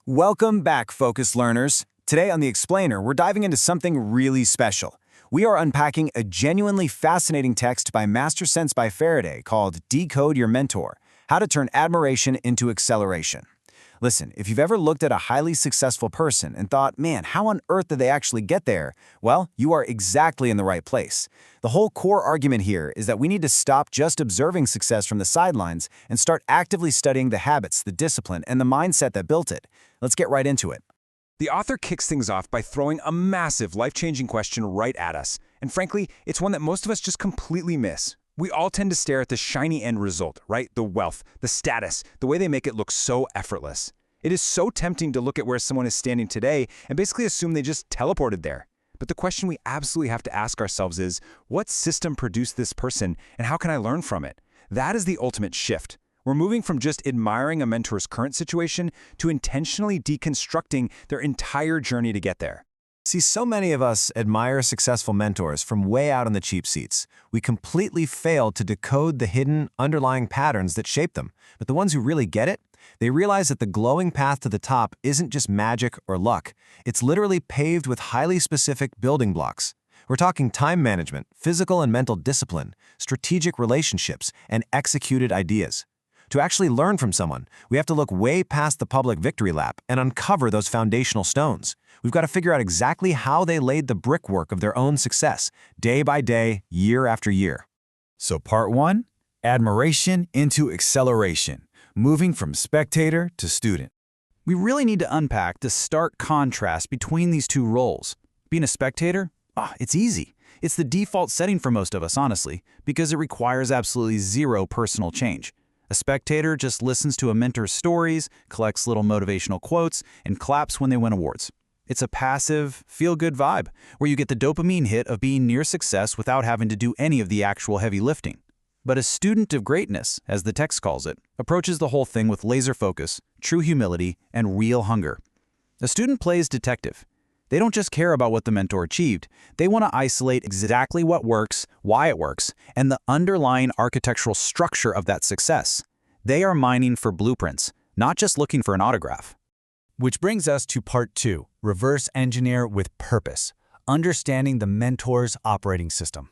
Welcome back, Focus Learners. Today on The Explainer, we're diving into something really special. We are unpacking a genuinely fascinating text by Master Sense by Faraday called Decode Your Mentor: How to Turn Admiration into Acceleration. Listen, if you've ever looked at a highly successful person and thought, man, how on earth did they actually get there? Well, you are exactly in the right place. The whole core argument here is that we need to stop just observing success from the sidelines and start actively studying the habits, the discipline, and the mindset that built it. Let's get right into it. The author kicks things off by throwing a massive, life-changing question right at us. And frankly, it's one that most of us just completely miss. We all tend to stare at the shiny end result, right? The wealth, the status, the way they make it look so effortless. It is so tempting to look at where someone is standing today and basically assume they just teleported there. But the question we absolutely have to ask ourselves is, what system produced this person and how can I learn from it? That is the ultimate shift. We're moving from just admiring a mentor's current situation to intentionally deconstructing their entire journey to get there. See, so many of us admire successful mentors from way out on the cheap seats. We completely fail to decode the hidden, underlying patterns that shape them. But the ones who really get it, they realize that the glowing path to the top isn't just magic or luck. It's literally paved with highly specific building blocks. We're talking time management, physical and mental discipline, strategic relationships, and executed ideas. To actually learn from someone, we have to look way past the public victory lap and uncover those foundational stones. We've got to figure out exactly how they laid the brickwork of their own success, day by day, year after year. So part 1, admiration into acceleration, moving from spectator to student. We really need to unpack the stark contrast between these two roles. Being a spectator? It's easy. It's the default setting for most of us, honestly, because it requires absolutely zero personal change. A spectator just listens to a mentor's stories, collects little motivational quotes, and claps when they win awards. It's a passive, feel-good vibe, where you get the dopamine hit of being near success without having to do any of the actual heavy lifting. But a student of greatness, as the text calls it, approaches the whole thing with laser focus, true humility, and real hunger. A student plays detective. They don't just care about what the mentor achieved. They want to isolate exactly what works, why it works, and the underlying architectural structure of that success. They are mining for blueprints, not just looking for an autograph. Which brings us to part 2, reverse engineer with purpose, understanding the mentor's operating system.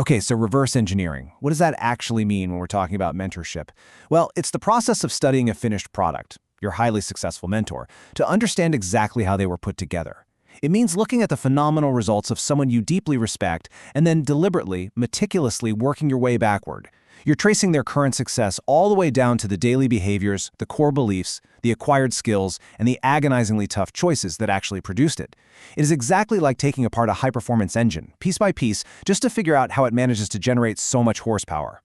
Okay, so reverse engineering. What does that actually mean when we're talking about mentorship? Well, it's the process of studying a finished product, your highly successful mentor, to understand exactly how they were put together. It means looking at the phenomenal results of someone you deeply respect and then deliberately, meticulously working your way backward. You're tracing their current success all the way down to the daily behaviors, the core beliefs, the acquired skills, and the agonizingly tough choices that actually produced it. It is exactly like taking apart a high-performance engine, piece by piece, just to figure out how it manages to generate so much horsepower.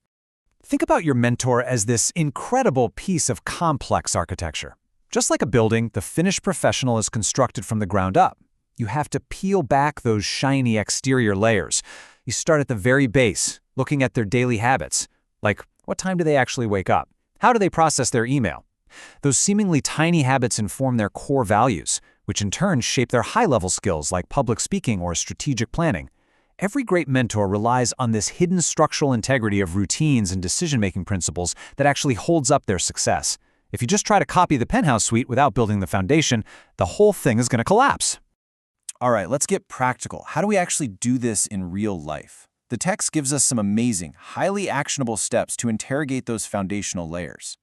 Think about your mentor as this incredible piece of complex architecture. Just like a building, the finished professional is constructed from the ground up. You have to peel back those shiny exterior layers. You start at the very base, looking at their daily habits. Like, what time do they actually wake up? How do they process their email? Those seemingly tiny habits inform their core values, which in turn shape their high-level skills like public speaking or strategic planning. Every great mentor relies on this hidden structural integrity of routines and decision-making principles that actually holds up their success. If you just try to copy the penthouse suite without building the foundation, the whole thing is going to collapse. All right, let's get practical. How do we actually do this in real life? The text gives us some amazing, highly actionable steps to interrogate those foundational layers.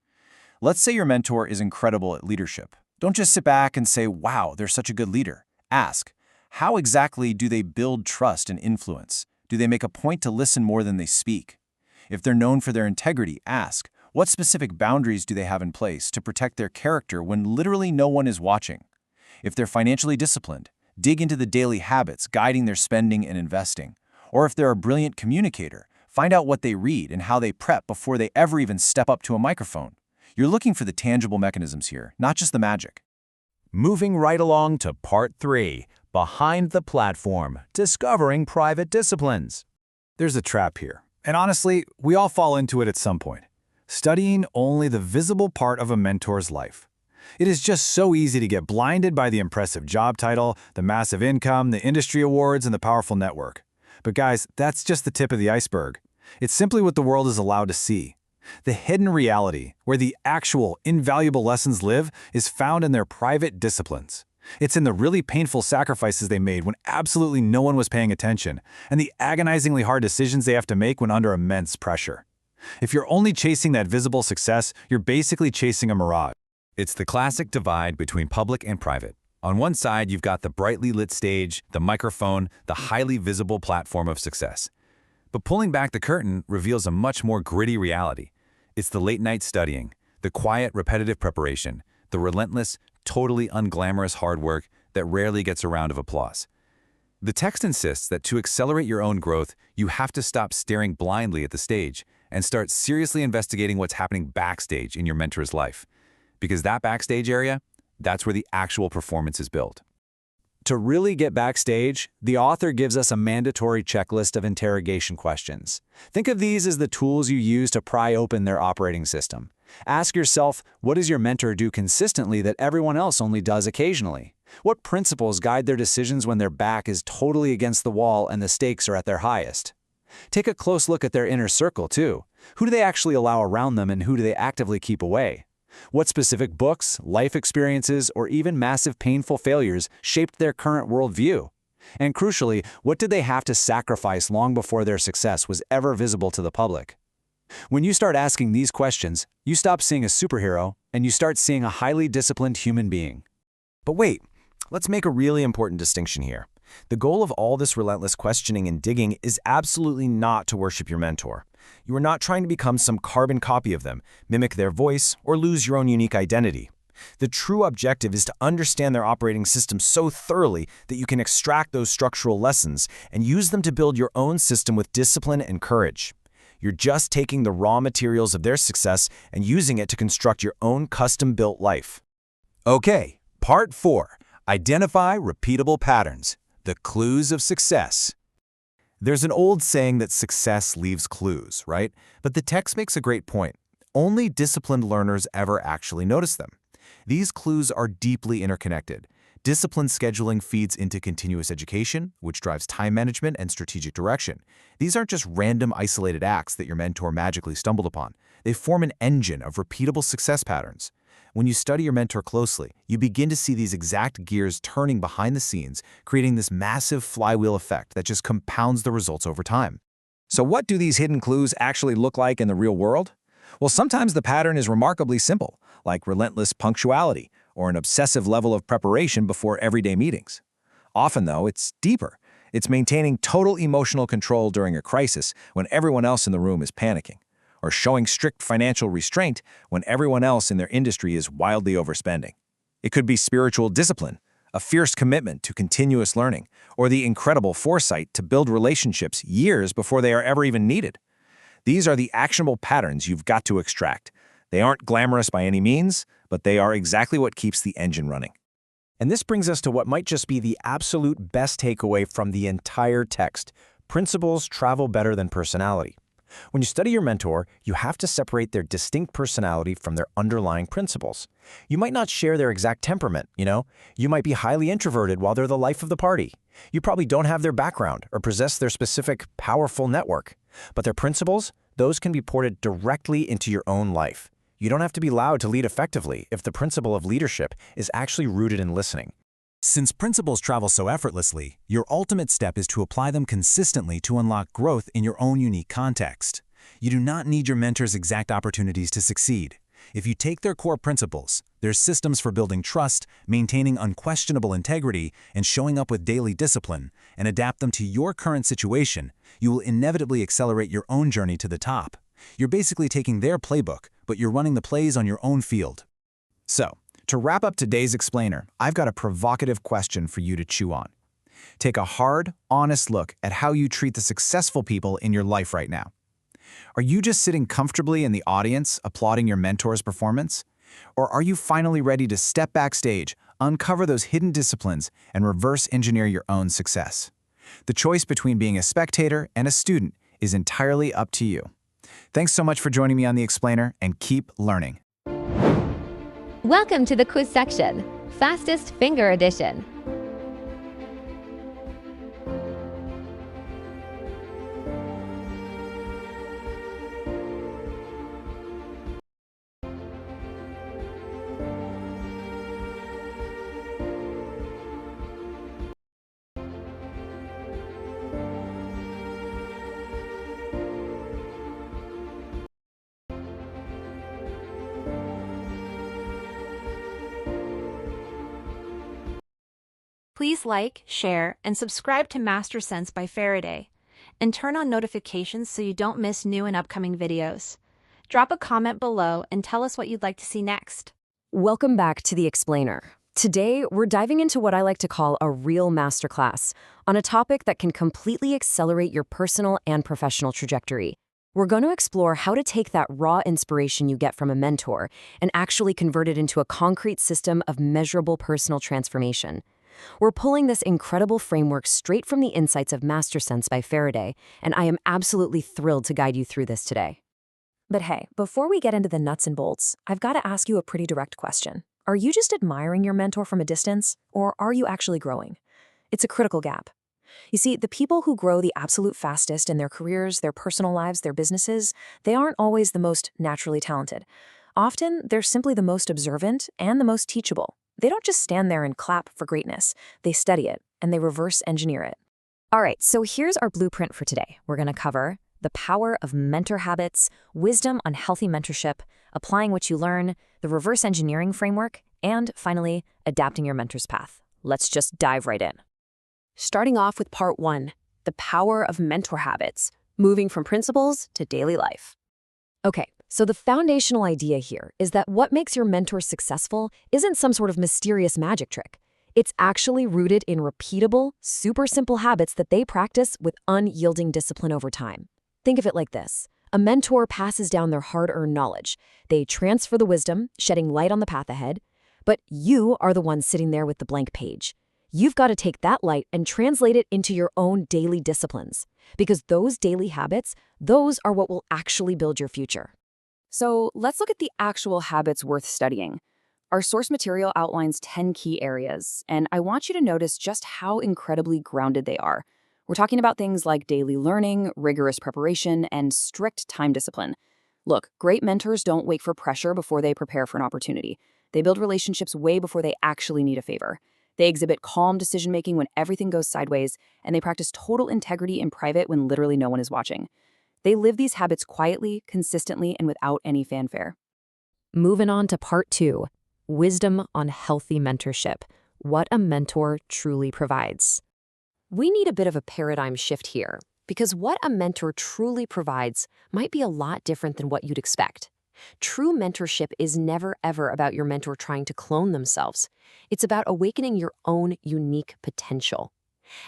Let's say your mentor is incredible at leadership. Don't just sit back and say, wow, they're such a good leader. Ask, how exactly do they build trust and influence? Do they make a point to listen more than they speak? If they're known for their integrity, ask, what specific boundaries do they have in place to protect their character when literally no one is watching? If they're financially disciplined, dig into the daily habits guiding their spending and investing. Or if they're a brilliant communicator, find out what they read and how they prep before they ever even step up to a microphone. You're looking for the tangible mechanisms here, not just the magic. Moving right along to part 3, behind the platform, discovering private disciplines. There's a trap here, and honestly, we all fall into it at some point. Studying only the visible part of a mentor's life. It is just so easy to get blinded by the impressive job title, the massive income, the industry awards, and the powerful network. But guys, that's just the tip of the iceberg. It's simply what the world is allowed to see. The hidden reality, where the actual, invaluable lessons live, is found in their private disciplines. It's in the really painful sacrifices they made when absolutely no one was paying attention, and the agonizingly hard decisions they have to make when under immense pressure. If you're only chasing that visible success, you're basically chasing a mirage. It's the classic divide between public and private. On one side, you've got the brightly lit stage, the microphone, the highly visible platform of success. But pulling back the curtain reveals a much more gritty reality. It's the late-night studying, the quiet, repetitive preparation, the relentless, totally unglamorous hard work that rarely gets a round of applause. The text insists that to accelerate your own growth, you have to stop staring blindly at the stage and start seriously investigating what's happening backstage in your mentor's life. Because that backstage area, that's where the actual performance is built. To really get backstage, the author gives us a mandatory checklist of interrogation questions. Think of these as the tools you use to pry open their operating system. Ask yourself, what does your mentor do consistently that everyone else only does occasionally? What principles guide their decisions when their back is totally against the wall and the stakes are at their highest? Take a close look at their inner circle, too. Who do they actually allow around them and who do they actively keep away? What specific books, life experiences, or even massive painful failures shaped their current worldview? And crucially, what did they have to sacrifice long before their success was ever visible to the public? When you start asking these questions, you stop seeing a superhero and you start seeing a highly disciplined human being. But wait, let's make a really important distinction here. The goal of all this relentless questioning and digging is absolutely not to worship your mentor. You are not trying to become some carbon copy of them, mimic their voice, or lose your own unique identity. The true objective is to understand their operating system so thoroughly that you can extract those structural lessons and use them to build your own system with discipline and courage. You're just taking the raw materials of their success and using it to construct your own custom-built life. Okay, part 4. Identify repeatable patterns. The clues of success. There's an old saying that success leaves clues, right? But the text makes a great point. Only disciplined learners ever actually notice them. These clues are deeply interconnected. Disciplined scheduling feeds into continuous education, which drives time management and strategic direction. These aren't just random isolated acts that your mentor magically stumbled upon. They form an engine of repeatable success patterns. When you study your mentor closely, you begin to see these exact gears turning behind the scenes, creating this massive flywheel effect that just compounds the results over time. So what do these hidden clues actually look like in the real world? Well, sometimes the pattern is remarkably simple, like relentless punctuality or an obsessive level of preparation before everyday meetings. Often, though, it's deeper. It's maintaining total emotional control during a crisis when everyone else in the room is panicking, or showing strict financial restraint when everyone else in their industry is wildly overspending. It could be spiritual discipline, a fierce commitment to continuous learning, or the incredible foresight to build relationships years before they are ever even needed. These are the actionable patterns you've got to extract. They aren't glamorous by any means, but they are exactly what keeps the engine running. And this brings us to what might just be the absolute best takeaway from the entire text. Principles travel better than personality. When you study your mentor, you have to separate their distinct personality from their underlying principles. You might not share their exact temperament, You might be highly introverted while they're the life of the party. You probably don't have their background or possess their specific, powerful network. But their principles, those can be ported directly into your own life. You don't have to be loud to lead effectively if the principle of leadership is actually rooted in listening. Since principles travel so effortlessly, your ultimate step is to apply them consistently to unlock growth in your own unique context. You do not need your mentor's exact opportunities to succeed. If you take their core principles, their systems for building trust, maintaining unquestionable integrity, and showing up with daily discipline, and adapt them to your current situation, you will inevitably accelerate your own journey to the top. You're basically taking their playbook, but you're running the plays on your own field. So, to wrap up today's explainer, I've got a provocative question for you to chew on. Take a hard, honest look at how you treat the successful people in your life right now. Are you just sitting comfortably in the audience, applauding your mentor's performance? Or are you finally ready to step backstage, uncover those hidden disciplines, and reverse engineer your own success? The choice between being a spectator and a student is entirely up to you. Thanks so much for joining me on The Explainer, and keep learning. Welcome to the quiz section, Fastest Finger Edition. Please like, share, and subscribe to Master Sense by Faraday, and turn on notifications so you don't miss new and upcoming videos. Drop a comment below and tell us what you'd like to see next. Welcome back to The Explainer. Today, we're diving into what I like to call a real masterclass on a topic that can completely accelerate your personal and professional trajectory. We're going to explore how to take that raw inspiration you get from a mentor and actually convert it into a concrete system of measurable personal transformation. We're pulling this incredible framework straight from the insights of Master Sense by Faraday, and I am absolutely thrilled to guide you through this today. But hey, before we get into the nuts and bolts, I've got to ask you a pretty direct question. Are you just admiring your mentor from a distance, or are you actually growing? It's a critical gap. You see, the people who grow the absolute fastest in their careers, their personal lives, their businesses, they aren't always the most naturally talented. Often, they're simply the most observant and the most teachable. They don't just stand there and clap for greatness. They study it, and they reverse engineer it. All right, so here's our blueprint for today. We're going to cover the power of mentor habits, wisdom on healthy mentorship, applying what you learn, the reverse engineering framework, and finally, adapting your mentor's path. Let's just dive right in. Starting off with part 1, the power of mentor habits, moving from principles to daily life. Okay, so the foundational idea here is that what makes your mentor successful isn't some sort of mysterious magic trick. It's actually rooted in repeatable, super simple habits that they practice with unyielding discipline over time. Think of it like this. A mentor passes down their hard-earned knowledge. They transfer the wisdom, shedding light on the path ahead. But you are the one sitting there with the blank page. You've got to take that light and translate it into your own daily disciplines. Because those daily habits, those are what will actually build your future. So let's look at the actual habits worth studying. Our source material outlines 10 key areas, and I want you to notice just how incredibly grounded they are. We're talking about things like daily learning, rigorous preparation, and strict time discipline. Look, great mentors don't wait for pressure before they prepare for an opportunity. They build relationships way before they actually need a favor. They exhibit calm decision-making when everything goes sideways, and they practice total integrity in private when literally no one is watching. They live these habits quietly, consistently, and without any fanfare. Moving on to part 2, wisdom on healthy mentorship, what a mentor truly provides. We need a bit of a paradigm shift here, because what a mentor truly provides might be a lot different than what you'd expect. True mentorship is never ever about your mentor trying to clone themselves. It's about awakening your own unique potential.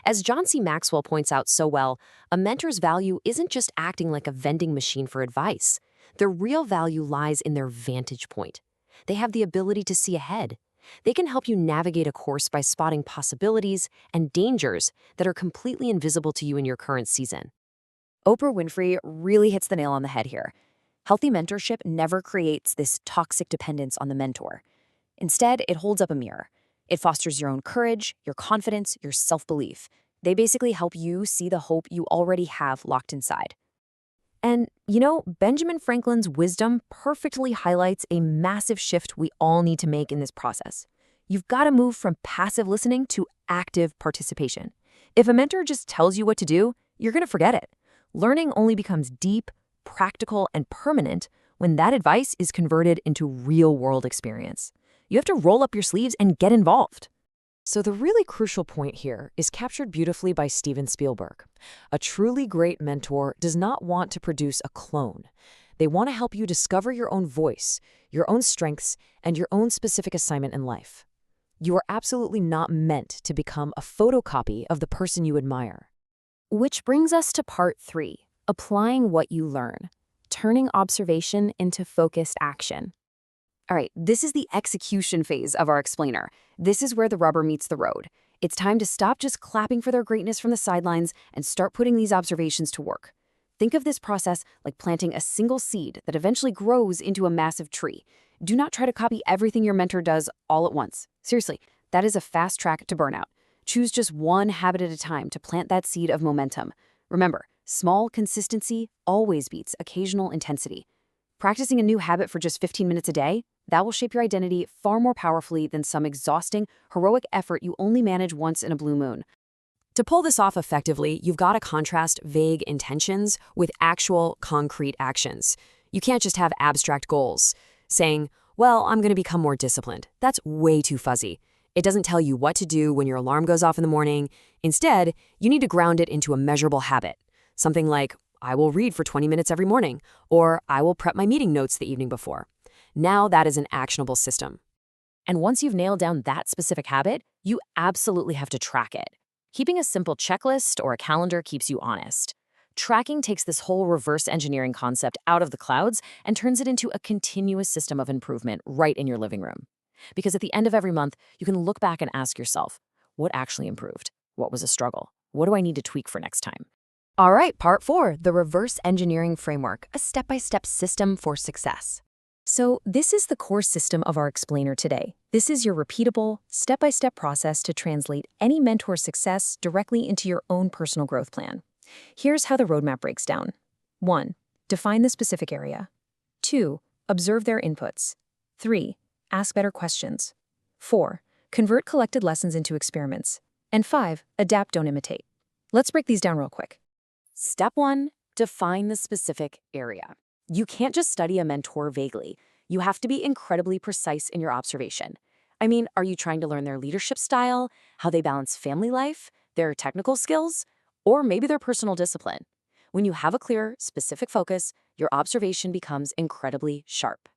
As John C. Maxwell points out so well, a mentor's value isn't just acting like a vending machine for advice. Their real value lies in their vantage point. They have the ability to see ahead. They can help you navigate a course by spotting possibilities and dangers that are completely invisible to you in your current season. Oprah Winfrey really hits the nail on the head here. Healthy mentorship never creates this toxic dependence on the mentor. Instead, it holds up a mirror. It fosters your own courage, your confidence, your self-belief. They basically help you see the hope you already have locked inside. And, Benjamin Franklin's wisdom perfectly highlights a massive shift we all need to make in this process. You've got to move from passive listening to active participation. If a mentor just tells you what to do, you're going to forget it. Learning only becomes deep, practical, and permanent when that advice is converted into real-world experience. You have to roll up your sleeves and get involved. So the really crucial point here is captured beautifully by Steven Spielberg. A truly great mentor does not want to produce a clone. They want to help you discover your own voice, your own strengths, and your own specific assignment in life. You are absolutely not meant to become a photocopy of the person you admire. Which brings us to part 3, applying what you learn, turning observation into focused action. All right, this is the execution phase of our explainer. This is where the rubber meets the road. It's time to stop just clapping for their greatness from the sidelines and start putting these observations to work. Think of this process like planting a single seed that eventually grows into a massive tree. Do not try to copy everything your mentor does all at once. Seriously, that is a fast track to burnout. Choose just one habit at a time to plant that seed of momentum. Remember, small consistency always beats occasional intensity. Practicing a new habit for just 15 minutes a day, that will shape your identity far more powerfully than some exhausting, heroic effort you only manage once in a blue moon. To pull this off effectively, you've got to contrast vague intentions with actual, concrete actions. You can't just have abstract goals, saying, well, I'm going to become more disciplined. That's way too fuzzy. It doesn't tell you what to do when your alarm goes off in the morning. Instead, you need to ground it into a measurable habit. Something like, I will read for 20 minutes every morning, or I will prep my meeting notes the evening before. Now that is an actionable system. And once you've nailed down that specific habit, you absolutely have to track it. Keeping a simple checklist or a calendar keeps you honest. Tracking takes this whole reverse engineering concept out of the clouds and turns it into a continuous system of improvement right in your living room. Because at the end of every month, you can look back and ask yourself, what actually improved? What was a struggle? What do I need to tweak for next time? All right, part 4, the reverse engineering framework, a step-by-step system for success. So this is the core system of our explainer today. This is your repeatable, step-by-step process to translate any mentor's success directly into your own personal growth plan. Here's how the roadmap breaks down. 1. Define the specific area. 2. Observe their inputs. 3. Ask better questions. 4. Convert collected lessons into experiments. And 5. Adapt, don't imitate. Let's break these down real quick. Step 1. Define the specific area. You can't just study a mentor vaguely. You have to be incredibly precise in your observation. I mean, are you trying to learn their leadership style, how they balance family life, their technical skills, or maybe their personal discipline? When you have a clear, specific focus, your observation becomes incredibly sharp.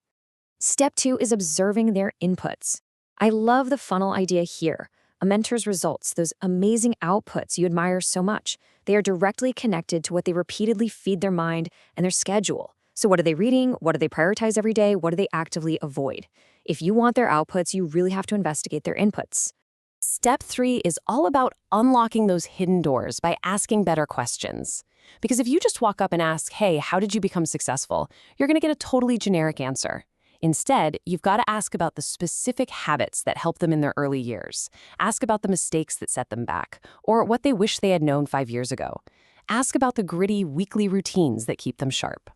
Step 2 is observing their inputs. I love the funnel idea here. A mentor's results, those amazing outputs you admire so much, they are directly connected to what they repeatedly feed their mind and their schedule. So what are they reading? What do they prioritize every day? What do they actively avoid? If you want their outputs, you really have to investigate their inputs. Step 3 is all about unlocking those hidden doors by asking better questions. Because if you just walk up and ask, hey, how did you become successful? You're going to get a totally generic answer. Instead, you've got to ask about the specific habits that helped them in their early years. Ask about the mistakes that set them back, or what they wish they had known 5 years ago. Ask about the gritty weekly routines that keep them sharp.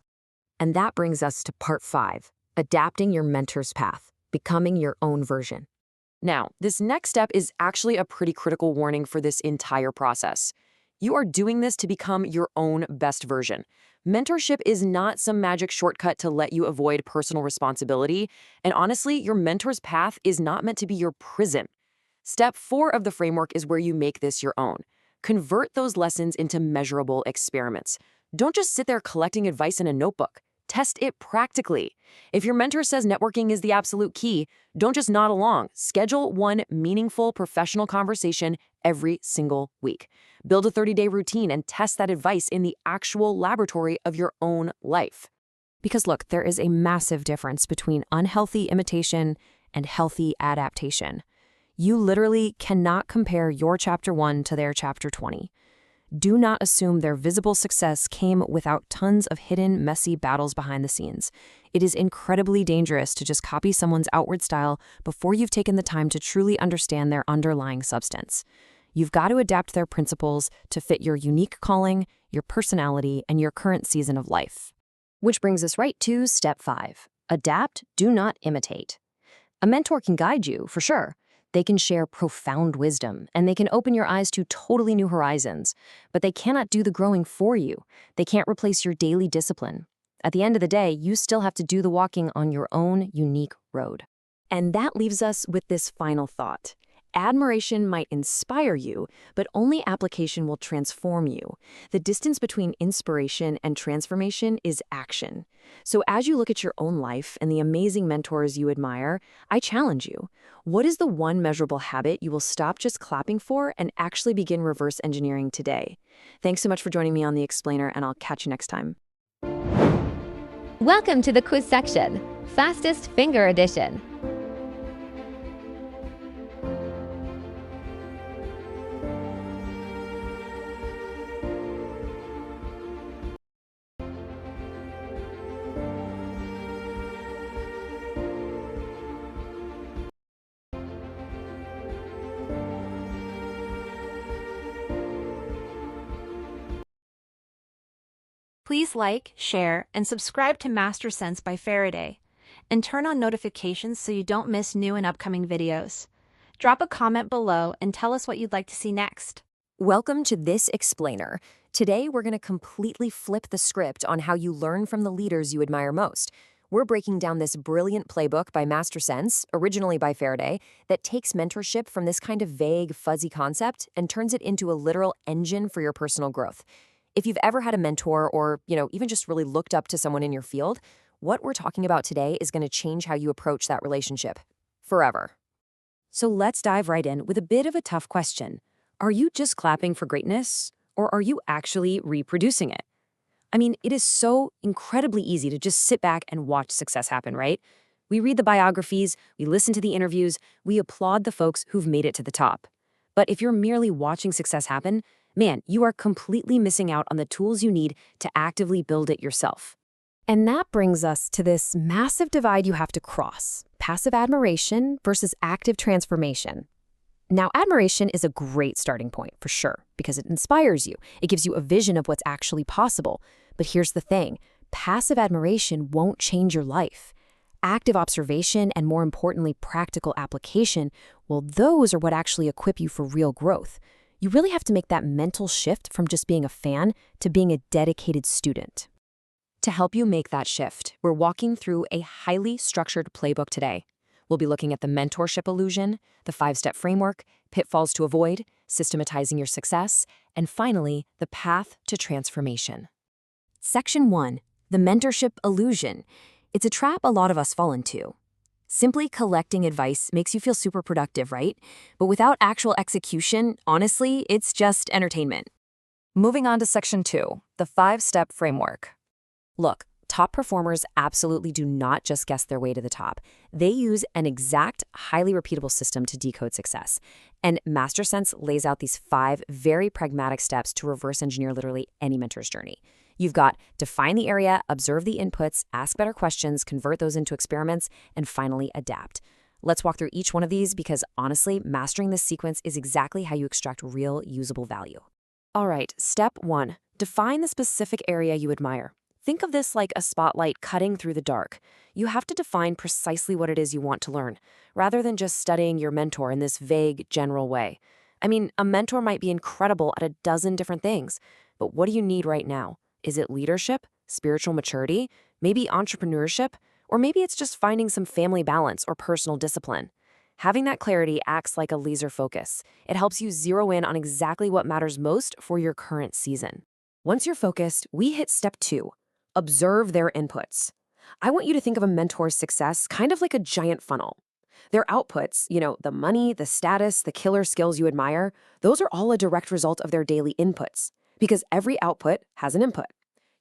And that brings us to part 5, adapting your mentor's path, becoming your own version. Now, this next step is actually a pretty critical warning for this entire process. You are doing this to become your own best version. Mentorship is not some magic shortcut to let you avoid personal responsibility, and honestly, your mentor's path is not meant to be your prison. Step 4 of the framework is where you make this your own. Convert those lessons into measurable experiments. Don't just sit there collecting advice in a notebook. Test it practically. If your mentor says networking is the absolute key, don't just nod along. Schedule one meaningful professional conversation every single week. Build a 30-day routine and test that advice in the actual laboratory of your own life. Because look, there is a massive difference between unhealthy imitation and healthy adaptation. You literally cannot compare your chapter 1 to their chapter 20. Do not assume their visible success came without tons of hidden, messy battles behind the scenes. It is incredibly dangerous to just copy someone's outward style before you've taken the time to truly understand their underlying substance. You've got to adapt their principles to fit your unique calling, your personality, and your current season of life. Which brings us right to step 5. Adapt, do not imitate. A mentor can guide you, for sure. They can share profound wisdom, and they can open your eyes to totally new horizons. But they cannot do the growing for you. They can't replace your daily discipline. At the end of the day, you still have to do the walking on your own unique road. And that leaves us with this final thought. Admiration might inspire you, but only application will transform you. The distance between inspiration and transformation is action. So as you look at your own life and the amazing mentors you admire, I challenge you. What is the one measurable habit you will stop just clapping for and actually begin reverse engineering today? Thanks so much for joining me on The Explainer, and I'll catch you next time. Welcome to the quiz section, Fastest Finger Edition. Please like, share, and subscribe to Master Sense by Faraday, and turn on notifications so you don't miss new and upcoming videos. Drop a comment below and tell us what you'd like to see next. Welcome to This Explainer. Today, we're going to completely flip the script on how you learn from the leaders you admire most. We're breaking down this brilliant playbook by Master Sense, originally by Faraday, that takes mentorship from this kind of vague, fuzzy concept and turns it into a literal engine for your personal growth. If you've ever had a mentor or, even just really looked up to someone in your field, what we're talking about today is going to change how you approach that relationship. Forever. So let's dive right in with a bit of a tough question. Are you just clapping for greatness, or are you actually reproducing it? I mean, it is so incredibly easy to just sit back and watch success happen, right? We read the biographies, we listen to the interviews, we applaud the folks who've made it to the top. But if you're merely watching success happen, man, you are completely missing out on the tools you need to actively build it yourself. And that brings us to this massive divide you have to cross: passive admiration versus active transformation. Now, admiration is a great starting point, for sure, because it inspires you. It gives you a vision of what's actually possible. But here's the thing: passive admiration won't change your life. Active observation and, more importantly, practical application, well, those are what actually equip you for real growth. You really have to make that mental shift from just being a fan to being a dedicated student. To help you make that shift, we're walking through a highly structured playbook today. We'll be looking at the mentorship illusion, the 5-step framework, pitfalls to avoid, systematizing your success, and finally, the path to transformation. Section 1, the mentorship illusion. It's a trap a lot of us fall into. Simply collecting advice makes you feel super productive, right? But without actual execution, honestly, it's just entertainment. Moving on to Section 2, the 5-step framework. Look, top performers absolutely do not just guess their way to the top. They use an exact, highly repeatable system to decode success. And Master Sense lays out these 5 very pragmatic steps to reverse engineer literally any mentor's journey. You've got define the area, observe the inputs, ask better questions, convert those into experiments, and finally adapt. Let's walk through each one of these because honestly, mastering this sequence is exactly how you extract real, usable value. All right, step 1, define the specific area you admire. Think of this like a spotlight cutting through the dark. You have to define precisely what it is you want to learn, rather than just studying your mentor in this vague, general way. I mean, a mentor might be incredible at a dozen different things, but what do you need right now? Is it leadership, spiritual maturity, maybe entrepreneurship, or maybe it's just finding some family balance or personal discipline? Having that clarity acts like a laser focus. It helps you zero in on exactly what matters most for your current season. Once you're focused, we hit step 2. Observe their inputs. I want you to think of a mentor's success kind of like a giant funnel. Their outputs, the money, the status, the killer skills you admire, those are all a direct result of their daily inputs, because every output has an input.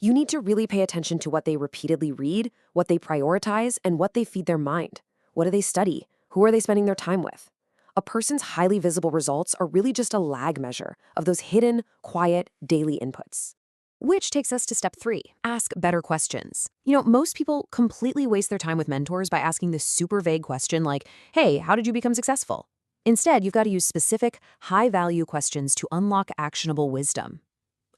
You need to really pay attention to what they repeatedly read, what they prioritize, and what they feed their mind. What do they study? Who are they spending their time with? A person's highly visible results are really just a lag measure of those hidden, quiet, daily inputs. Which takes us to step 3, ask better questions. Most people completely waste their time with mentors by asking this super vague question like, hey, how did you become successful? Instead, you've got to use specific, high-value questions to unlock actionable wisdom.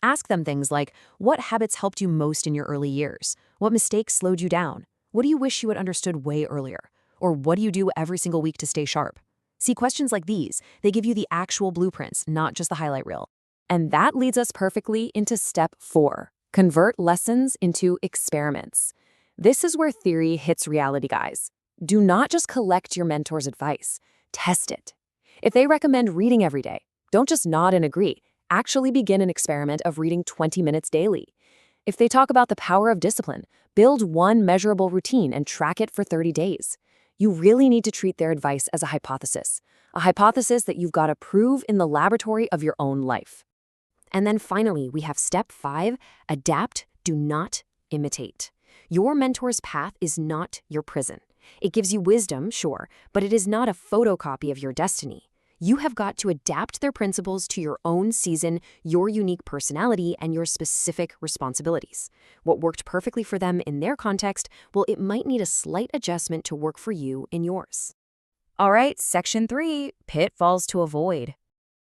Ask them things like, what habits helped you most in your early years? What mistakes slowed you down? What do you wish you had understood way earlier? Or what do you do every single week to stay sharp? See, questions like these, they give you the actual blueprints, not just the highlight reel. And that leads us perfectly into step 4, convert lessons into experiments. This is where theory hits reality, guys. Do not just collect your mentor's advice, test it. If they recommend reading every day, don't just nod and agree. Actually begin an experiment of reading 20 minutes daily. If they talk about the power of discipline, build one measurable routine and track it for 30 days. You really need to treat their advice as a hypothesis that you've got to prove in the laboratory of your own life. And then finally, we have step 5, adapt, do not imitate. Your mentor's path is not your prison. It gives you wisdom, sure, but it is not a photocopy of your destiny. You have got to adapt their principles to your own season, your unique personality, and your specific responsibilities. What worked perfectly for them in their context, well, it might need a slight adjustment to work for you in yours. All right, section 3, pitfalls to avoid.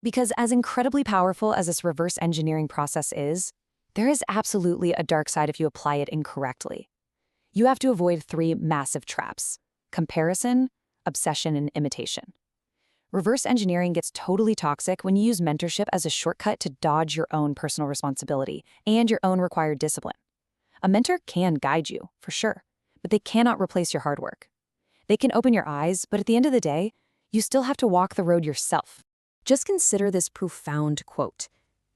Because as incredibly powerful as this reverse engineering process is, there is absolutely a dark side if you apply it incorrectly. You have to avoid 3 massive traps: comparison, obsession, and imitation. Reverse engineering gets totally toxic when you use mentorship as a shortcut to dodge your own personal responsibility and your own required discipline. A mentor can guide you, for sure, but they cannot replace your hard work. They can open your eyes, but at the end of the day, you still have to walk the road yourself. Just consider this profound quote.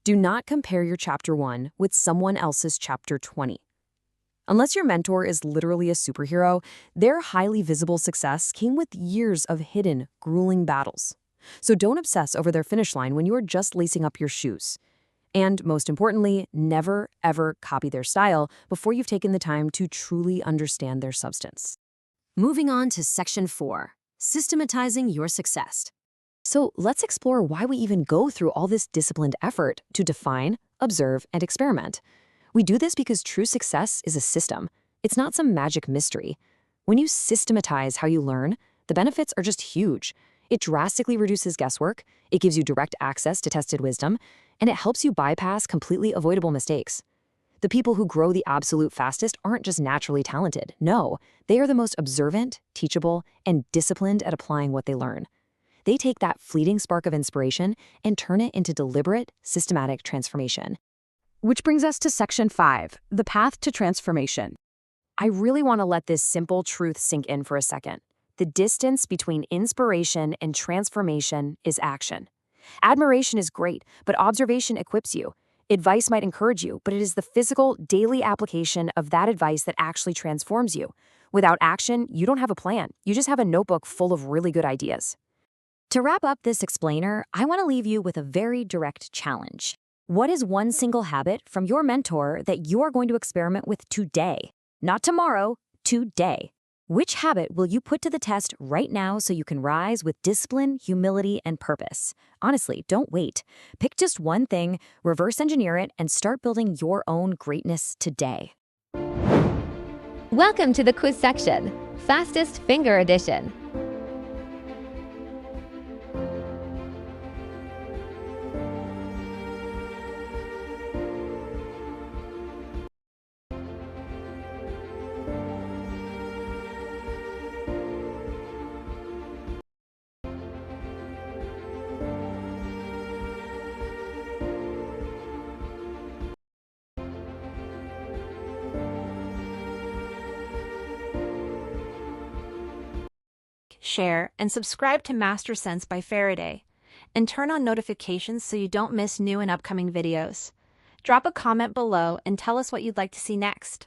Do not compare your chapter 1 with someone else's chapter 20. Unless your mentor is literally a superhero, their highly visible success came with years of hidden, grueling battles. So don't obsess over their finish line when you are just lacing up your shoes. And most importantly, never, ever copy their style before you've taken the time to truly understand their substance. Moving on to Section 4, Systematizing Your Success. So let's explore why we even go through all this disciplined effort to define, observe, and experiment. We do this because true success is a system. It's not some magic mystery. When you systematize how you learn, the benefits are just huge. It drastically reduces guesswork, it gives you direct access to tested wisdom, and it helps you bypass completely avoidable mistakes. The people who grow the absolute fastest aren't just naturally talented. No, they are the most observant, teachable, and disciplined at applying what they learn. They take that fleeting spark of inspiration and turn it into deliberate, systematic transformation. Which brings us to Section 5, the path to transformation. I really want to let this simple truth sink in for a second. The distance between inspiration and transformation is action. Admiration is great, but observation equips you. Advice might encourage you, but it is the physical, daily application of that advice that actually transforms you. Without action, you don't have a plan. You just have a notebook full of really good ideas. To wrap up this explainer, I want to leave you with a very direct challenge. What is one single habit from your mentor that you are going to experiment with today? Not tomorrow, today. Which habit will you put to the test right now so you can rise with discipline, humility, and purpose? Honestly, don't wait. Pick just one thing, reverse engineer it, and start building your own greatness today. Welcome to the quiz section, Fastest Finger Edition. Share, and subscribe to Master Sense by Faraday. And turn on notifications so you don't miss new and upcoming videos. Drop a comment below and tell us what you'd like to see next.